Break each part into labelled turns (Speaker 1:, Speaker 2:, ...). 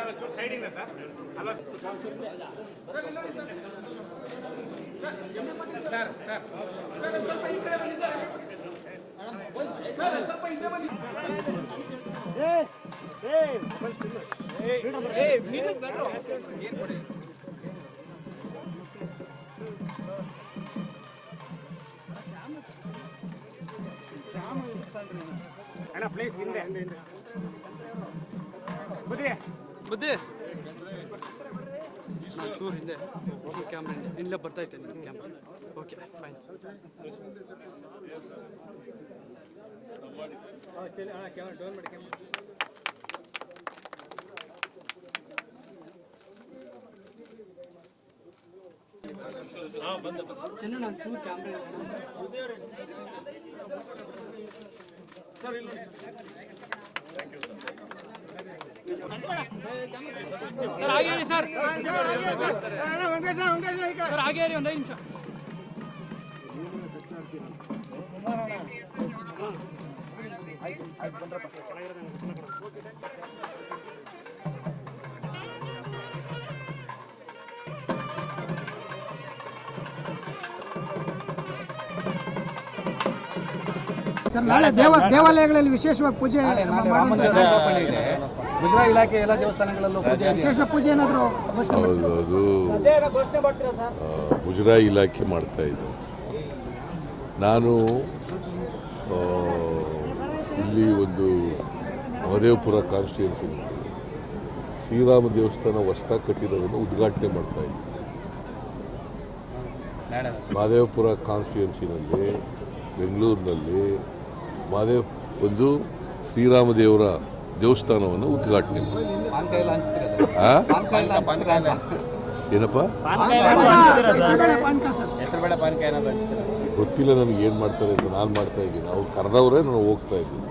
Speaker 1: ಸ್ವಲ್ಪ ಸೈಡಿಂದ ಸರ್ ಅಲ್ಲ ಸರ್ ಸ್ವಲ್ಪ ಈ ಕಡೆ ಬನ್ನಿ ಸರ್ ಸ್ವಲ್ಪ ಹಿಂದೆ ಬನ್ನಿ ಏನು ಕೊಡಿ ಅಣ್ಣ ಪ್ಲೇಸ್ ಹಿಂದೆ ಬುದ್ಧಿ ಬುದ್ಧಿ ಚೂರು ಹಿಂದೆ ಕ್ಯಾಮ್ರಾ ಹಿಂದೆ ಇಲ್ಲ ಬರ್ತಾ ಇತ್ತು ನಿಮ್ಮ camera okay fine camera down ಮಾಡಿ ಕ್ಯಾಮ್ರಾ ಚೆನ್ನ ನಾನು ಚೂರು ಕ್ಯಾಮ್ರಾ ಸರ್ ಇಲ್ಲ सर आगे रही सर सर आगे रही ಒಂದು ನಿಮಿಷ
Speaker 2: ಸರ್ ನಾಳೆ ದೇವಾಲಯಗಳಲ್ಲಿ ವಿಶೇಷವಾಗಿ ಪೂಜೆ
Speaker 3: ಮುಜರಾಯಿ ಇಲಾಖೆ ಎಲ್ಲ ದೇವಸ್ಥಾನಗಳಲ್ಲೂ
Speaker 2: ವಿಶೇಷ ಪೂಜೆ ಏನಾದರೂ
Speaker 4: ಅದು ಮುಜರಾಯಿ ಇಲಾಖೆ ಮಾಡ್ತಾ ಇದೆ. ನಾನು ಇಲ್ಲಿ ಒಂದು ಮಹದೇವಪುರ ಕಾನ್ಸ್ಟಿಟ್ಯೂನ್ಸಿ ಶ್ರೀರಾಮ ದೇವಸ್ಥಾನ ಹೊಸದಾಗಿ ಕಟ್ಟಿರೋದನ್ನು ಉದ್ಘಾಟನೆ ಮಾಡ್ತಾ ಇದ್ದೀನಿ. ಮಹದೇವಪುರ ಕಾನ್ಸ್ಟಿಟ್ಯೂನ್ಸಿನಲ್ಲಿ ಬೆಂಗಳೂರಿನಲ್ಲಿ ಒಂದು ಶ್ರೀರಾಮ ದೇವರ ದೇವಸ್ಥಾನವನ್ನು ಉದ್ಘಾಟನೆ ಏನಪ್ಪ ಗೊತ್ತಿಲ್ಲ ನನಗೆ ಏನು ಮಾಡ್ತಾರೆ ಅಂತ. ನಾನು ಮಾಡ್ತಾ ಇದ್ದೀನಿ, ಅವ್ರು ಕರೆದವರೇ ನಾನು ಹೋಗ್ತಾ ಇದ್ದೀನಿ.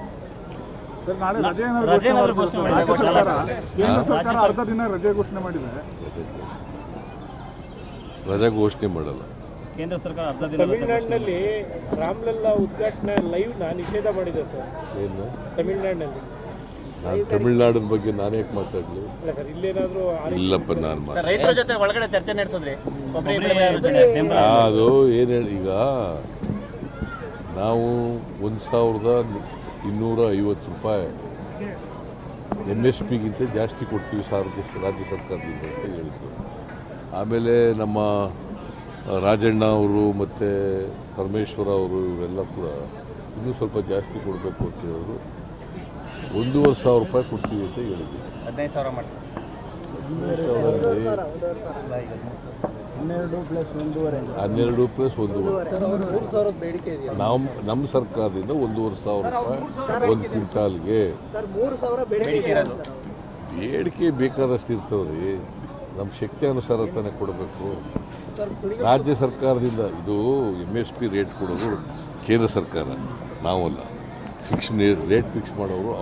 Speaker 4: ರಜೆ ಘೋಷಣೆ ಮಾಡಲ್ಲ
Speaker 5: ಕೇಂದ್ರ ಸರ್ಕಾರ. ತಮಿಳುನಾಡಿನಲ್ಲಿ ರಾಮಲಲ್ಲಾ ಉದ್ಘಾಟನೆ ಲೈವ್ ನಿಷೇಧ ಮಾಡಿದೆ ಸರ್.
Speaker 4: ಏನು
Speaker 5: ತಮಿಳುನಾಡಿನಲ್ಲಿ?
Speaker 4: ನಾನು ತಮಿಳುನಾಡಿನ ಬಗ್ಗೆ ನಾನು ಯಾಕೆ ಮಾತಾಡಲಿ? ಇಲ್ಲಪ್ಪ, ನಾನು
Speaker 3: ರೈತರ ಜೊತೆ ಒಳಗಡೆ ಚರ್ಚೆ ನಡೆಸಿದ್ರಿ.
Speaker 4: ಅದು ಏನು ಹೇಳಿ, ಈಗ ನಾವು 1250 ರೂಪಾಯಿ MSPಗಿಂತ ಜಾಸ್ತಿ ಕೊಡ್ತೀವಿ ರಾಜ್ಯ ಸರ್ಕಾರದಿಂದ ಅಂತ ಹೇಳಿದ್ರು. ಆಮೇಲೆ ನಮ್ಮ ರಾಜಣ್ಣ ಅವರು ಮತ್ತು ಪರಮೇಶ್ವರ ಅವರು ಇವರೆಲ್ಲ ಕೂಡ ಇನ್ನೂ ಸ್ವಲ್ಪ ಜಾಸ್ತಿ ಕೊಡಬೇಕು ಅಂತ ಹೇಳಿದ್ರು. 1,500 ರೂಪಾಯಿ ಕೊಡ್ತೀವಿ ಅಂತ ಹೇಳಿದ್ವಿ.
Speaker 3: 15,000 ಮಾಡ್ತೀವಿ.
Speaker 4: 12 ಪ್ಲಸ್ 1,500 ನಮ್ಮ ಸರ್ಕಾರದಿಂದ 1,500 ರೂಪಾಯಿ ಒಂದು ಕ್ವಿಂಟಾಲ್ಗೆ ಬೇಡಿಕೆ ಬೇಕಾದಷ್ಟು ಇರ್ತವ್ರಿ. ನಮ್ಮ ಶಕ್ತಿ ಅನುಸಾರ ತಾನೇ ಕೊಡಬೇಕು. ರಾಜ್ಯ ಸರ್ಕಾರದಿಂದ ಇದು MSP ರೇಟ್ ಕೊಡೋದು ಕೇಂದ್ರ ಸರ್ಕಾರ, ನಾವಲ್ಲ. ರೇಟ್ ಫಿಕ್ಸ್ ಮಾಡೋರು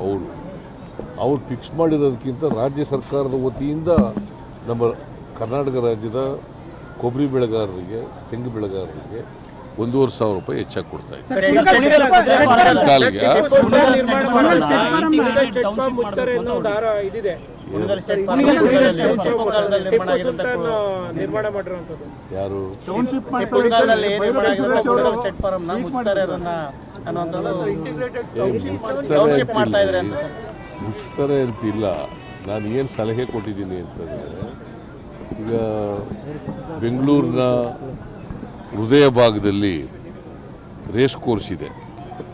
Speaker 4: ಅವ್ರು ಫಿಕ್ಸ್ ಮಾಡಿರೋದಕ್ಕಿಂತ ರಾಜ್ಯ ಸರ್ಕಾರದ ವತಿಯಿಂದ ನಮ್ಮ ಕರ್ನಾಟಕ ರಾಜ್ಯದ ಕೊಬ್ಬರಿ ಬೆಳೆಗಾರರಿಗೆ, ತೆಂಗು ಬೆಳೆಗಾರರಿಗೆ 1,500 ರೂಪಾಯಿ ಹೆಚ್ಚಾಗಿ ಕೊಡ್ತಾ ಇದ್ದಾರೆ. ಯಾರು ಮುಚ್ತಾರೆ ಅಂತಿಲ್ಲ. ನಾನು ಏನು ಸಲಹೆ ಕೊಟ್ಟಿದ್ದೀನಿ ಅಂತಂದರೆ, ಈಗ ಬೆಂಗಳೂರಿನ ಹೃದಯ ಭಾಗದಲ್ಲಿ ರೇಸ್ ಕೋರ್ಸ್ ಇದೆ,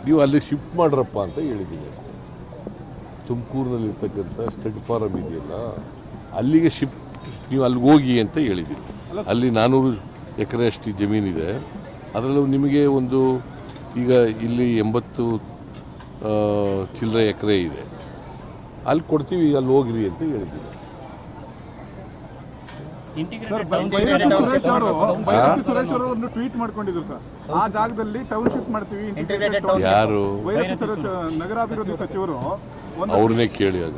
Speaker 4: ನೀವು ಅಲ್ಲಿ ಶಿಫ್ಟ್ ಮಾಡ್ರಪ್ಪ ಅಂತ ಹೇಳಿದ್ದೀನಿ. ತುಮಕೂರಿನಲ್ಲಿರ್ತಕ್ಕಂಥ ಸ್ಟಡ್ ಫಾರಮ್ ಇದೆಯಲ್ಲ, ಅಲ್ಲಿಗೆ ಶಿಫ್ಟ್ ನೀವು ಅಲ್ಲಿಗೆ ಹೋಗಿ ಅಂತ ಹೇಳಿದ್ದೀನಿ. ಅಲ್ಲಿ 400 ಎಕರೆ ಅಷ್ಟು ಜಮೀನಿದೆ. ಅದರಲ್ಲೂ ನಿಮಗೆ ಒಂದು ಈಗ ಇಲ್ಲಿ 80 ಚಿಲ್ಲರೆ ಎಕರೆ ಇದೆ, ಅಲ್ಲಿ ಕೊಡ್ತೀವಿ, ಅಲ್ಲಿ ಹೋಗ್ರಿ ಅಂತ ಹೇಳಿದ್ದೀನಿ.
Speaker 6: ಸುರೇಶ್ ಅವರು ಒಂದು ಟ್ವೀಟ್ ಮಾಡ್ಕೊಂಡಿದ್ರು ಸರ್, ಆ ಜಾಗದಲ್ಲಿ ಟೌನ್ಶಿಪ್ ಮಾಡ್ತೀವಿ.
Speaker 4: ಯಾರು
Speaker 6: ನಗರಾಭಿವೃದ್ಧಿ ಸಚಿವರು
Speaker 4: ಅವ್ರನ್ನೇ ಕೇಳಿ. ಆಗ